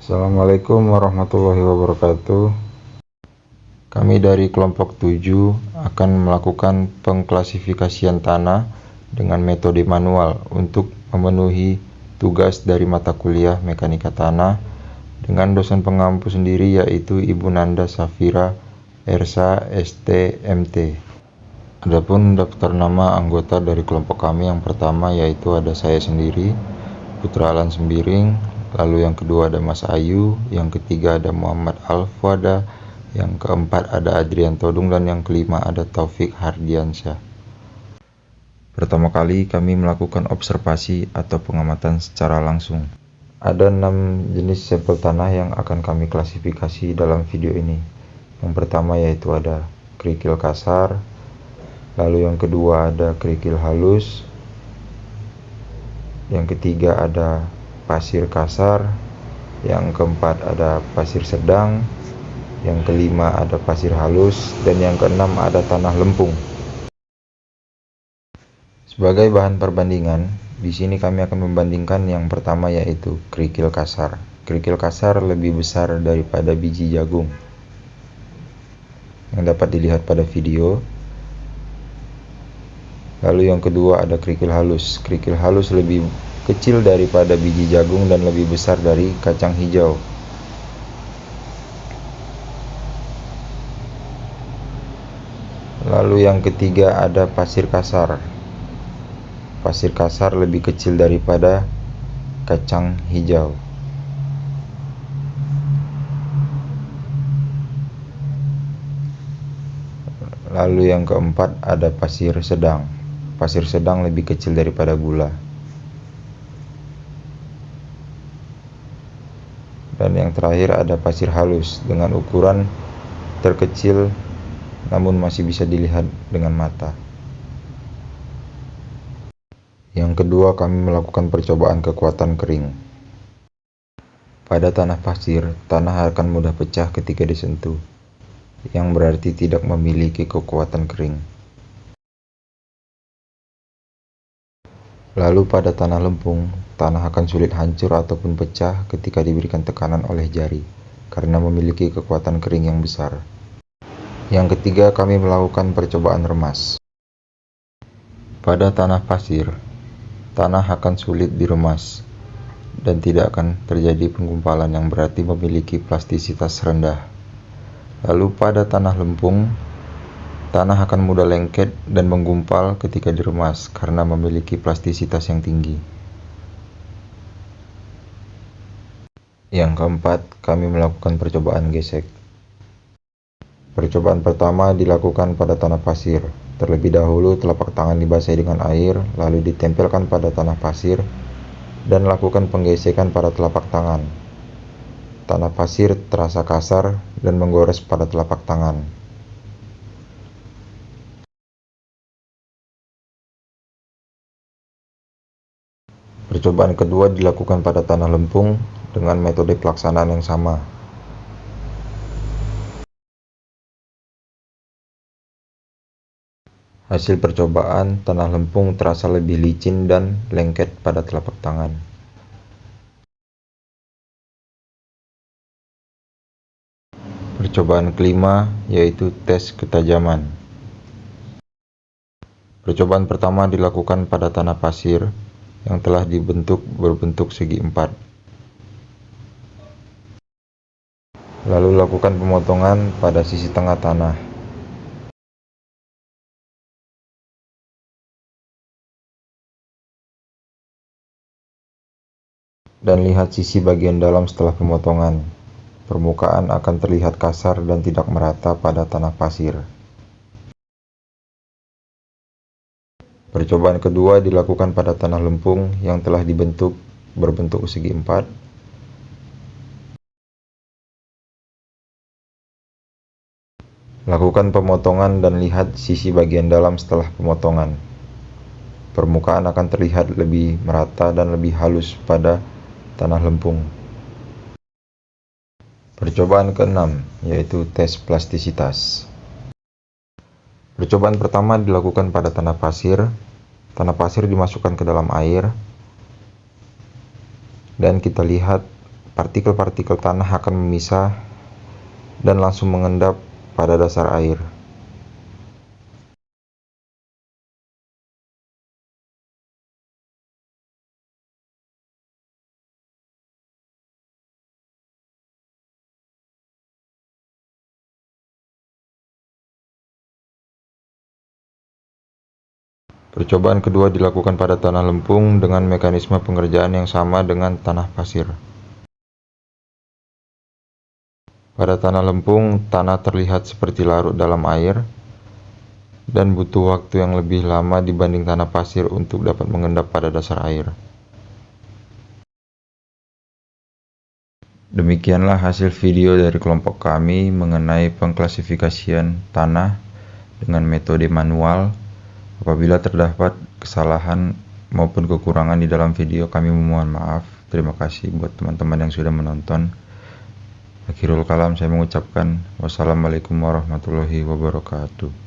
Assalamualaikum warahmatullahi wabarakatuh. Kami dari kelompok 7 akan melakukan pengklasifikasian tanah dengan metode manual untuk memenuhi tugas dari mata kuliah Mekanika Tanah dengan dosen pengampu sendiri, yaitu Ibu Nanda Safira Ersa ST MT. Adapun daftar nama anggota dari kelompok kami yang pertama yaitu ada saya sendiri, Putra Alan Sembiring, lalu yang kedua ada Mas Ayu, yang ketiga ada Muhammad Alfuada, yang keempat ada Adrian Todung, dan yang kelima ada Taufik Hardiansyah. Pertama kali kami melakukan observasi atau pengamatan secara langsung. Ada 6 jenis sampel tanah yang akan kami klasifikasi dalam video ini. Yang pertama yaitu ada kerikil kasar, lalu yang kedua ada kerikil halus, yang ketiga ada pasir kasar, yang keempat ada pasir sedang, yang kelima ada pasir halus, dan yang keenam ada tanah lempung. Sebagai bahan perbandingan, di sini kami akan membandingkan yang pertama yaitu kerikil kasar. Kerikil kasar lebih besar daripada biji jagung, yang dapat dilihat pada video. Lalu yang kedua ada kerikil halus. Kerikil halus lebih kecil daripada biji jagung dan lebih besar dari kacang hijau. Lalu yang ketiga ada pasir kasar. Pasir kasar lebih kecil daripada kacang hijau. Lalu yang keempat ada pasir sedang. Pasir sedang lebih kecil daripada gula. Dan yang terakhir ada pasir halus dengan ukuran terkecil namun masih bisa dilihat dengan mata. Yang kedua, kami melakukan percobaan kekuatan kering. Pada tanah pasir, tanah akan mudah pecah ketika disentuh, yang berarti tidak memiliki kekuatan kering. Lalu pada tanah lempung, tanah akan sulit hancur ataupun pecah ketika diberikan tekanan oleh jari, karena memiliki kekuatan kering yang besar. Yang ketiga, kami melakukan percobaan remas. Pada tanah pasir, tanah akan sulit diremas dan tidak akan terjadi penggumpalan yang berarti memiliki plastisitas rendah. Lalu pada tanah lempung, tanah akan mudah lengket dan menggumpal ketika diremas karena memiliki plastisitas yang tinggi. Yang keempat, kami melakukan percobaan gesek. Percobaan pertama dilakukan pada tanah pasir. Terlebih dahulu telapak tangan dibasahi dengan air, lalu ditempelkan pada tanah pasir dan lakukan penggesekan pada telapak tangan. Tanah pasir terasa kasar dan menggores pada telapak tangan. Percobaan kedua dilakukan pada tanah lempung dengan metode pelaksanaan yang sama. Hasil percobaan, tanah lempung terasa lebih licin dan lengket pada telapak tangan. Percobaan kelima yaitu tes ketajaman. Percobaan pertama dilakukan pada tanah pasir yang telah berbentuk segi empat. Lalu lakukan pemotongan pada sisi tengah tanah. Dan lihat sisi bagian dalam setelah pemotongan. Permukaan akan terlihat kasar dan tidak merata pada tanah pasir. Percobaan kedua dilakukan pada tanah lempung yang telah berbentuk segi empat. Lakukan pemotongan dan lihat sisi bagian dalam setelah pemotongan. Permukaan akan terlihat lebih merata dan lebih halus pada tanah lempung. Percobaan keenam yaitu tes plastisitas. Percobaan pertama dilakukan pada tanah pasir. Tanah pasir dimasukkan ke dalam air dan kita lihat partikel-partikel tanah akan memisah dan langsung mengendap pada dasar air. Percobaan kedua dilakukan pada tanah lempung dengan mekanisme pengerjaan yang sama dengan tanah pasir. Pada tanah lempung, tanah terlihat seperti larut dalam air dan butuh waktu yang lebih lama dibanding tanah pasir untuk dapat mengendap pada dasar air. Demikianlah hasil video dari kelompok kami mengenai pengklasifikasian tanah dengan metode manual. Apabila terdapat kesalahan maupun kekurangan di dalam video, kami memohon maaf. Terima kasih buat teman-teman yang sudah menonton. Akhirul kalam, saya mengucapkan wassalamualaikum warahmatullahi wabarakatuh.